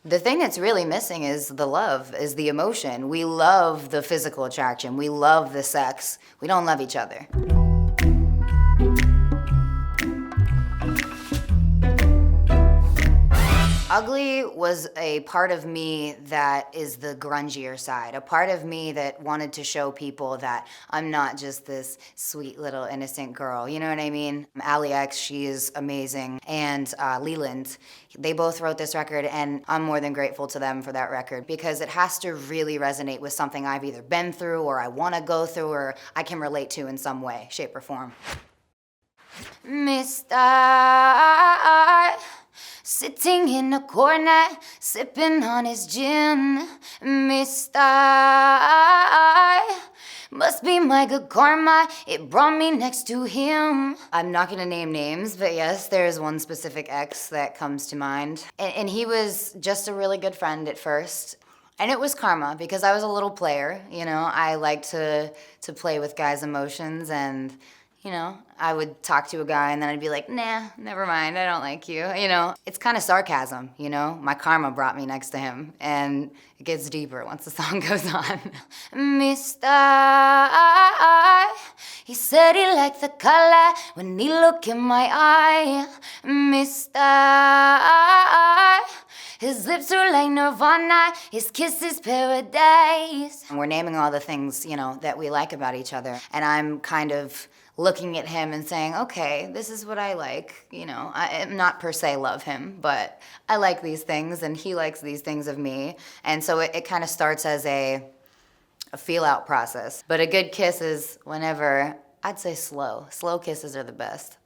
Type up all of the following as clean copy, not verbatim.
The thing that's really missing is the love, is the emotion. We love the physical attraction. We love the sex. We don't love each other. Ugly was a part of me that is the grungier side, a part of me that wanted to show people that I'm not just this sweet little innocent girl, you know what I mean? Allie X, she is amazing, and Leland, they both wrote this record, and I'm more than grateful to them for that record because it has to really resonate with something I've either been through or I want to go through or I can relate to in some way, shape, or form. Mr. Sitting in a corner, sipping on his gin. Mr. Must be my good karma, it brought me next to him. I'm not gonna name names, but yes, there's one specific ex that comes to mind. And he was just a really good friend at first. And it was karma because I was a little player, you know. I like to play with guys' emotions and you know, I would talk to a guy and then I'd be like, nah, never mind, I don't like you. You know, it's kind of sarcasm, you know? My karma brought me next to him and it gets deeper once the song goes on. Mr. He said he liked the color when he looked in my eye. Mr. His lips are like Nirvana, his kiss is paradise. And we're naming all the things, you know, that we like about each other. And I'm kind of looking at him and saying, okay, this is what I like. You know, I not per se love him, but I like these things and he likes these things of me. And so it kind of starts as a feel out process. But a good kiss is whenever, I'd say slow. Slow kisses are the best.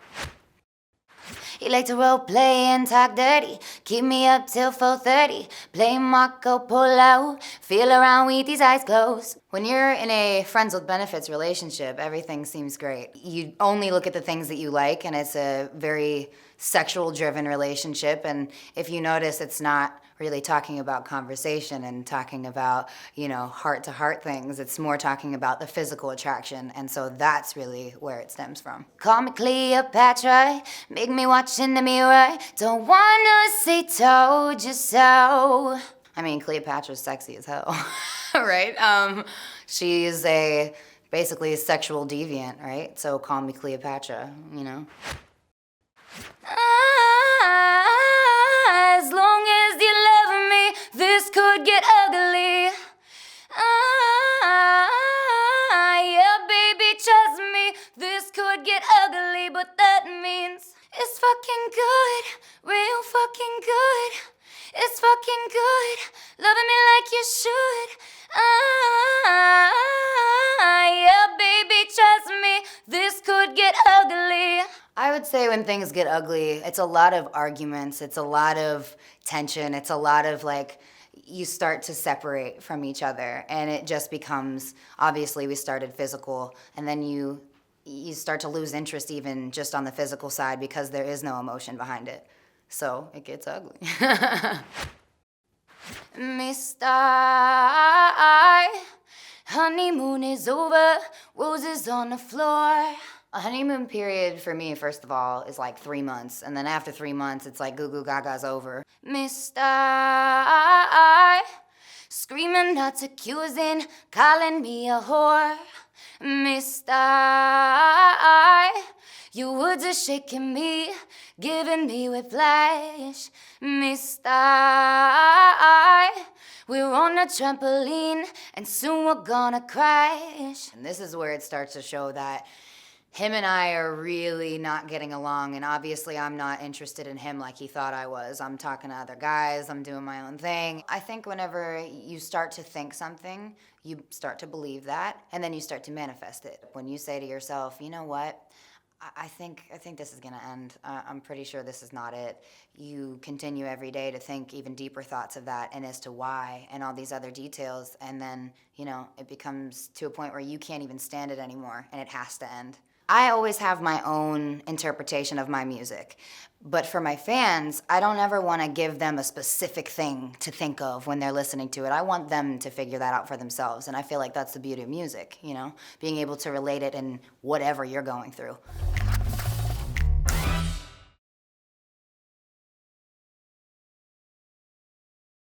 He liked to role play and talk dirty, keep me up till 4:30, play Marco Polo, feel around with his eyes closed. When you're in a friends with benefits relationship, everything seems great. You only look at the things that you like, and it's a very sexual-driven relationship, and if you notice, it's not really talking about conversation and talking about, you know, heart-to-heart things. It's more talking about the physical attraction, and so that's really where it stems from. Call me Cleopatra, make me watch in the mirror, don't wanna say told you so. I mean, Cleopatra's sexy as hell, right? She is basically a sexual deviant, right? So call me Cleopatra, you know? As long as you love me, this could get ugly. Yeah, baby, trust me, this could get ugly, but that means it's fucking good, real fucking good. It's fucking good, loving me like you should. Yeah, baby, trust me, this could get ugly. I would say when things get ugly, it's a lot of arguments, it's a lot of tension, it's a lot of like, you start to separate from each other and it just becomes, obviously we started physical and then you start to lose interest even just on the physical side because there is no emotion behind it. So it gets ugly. Mr. Honeymoon is over, roses on the floor. A honeymoon period for me, first of all, is like 3 months. And then after 3 months, it's like goo goo gaga's over. Mr. Screaming out, accusing, calling me a whore. Mr. Your words are shaking me, giving me whiplash. Mr. We're on a trampoline, and soon we're gonna crash. And this is where it starts to show that him and I are really not getting along, and obviously I'm not interested in him like he thought I was. I'm talking to other guys, I'm doing my own thing. I think whenever you start to think something, you start to believe that, and then you start to manifest it. When you say to yourself, you know what, I think this is gonna end. I'm pretty sure this is not it. You continue every day to think even deeper thoughts of that and as to why and all these other details, and then, you know, it becomes to a point where you can't even stand it anymore and it has to end. I always have my own interpretation of my music, but for my fans, I don't ever want to give them a specific thing to think of when they're listening to it. I want them to figure that out for themselves, and I feel like that's the beauty of music, you know, being able to relate it in whatever you're going through.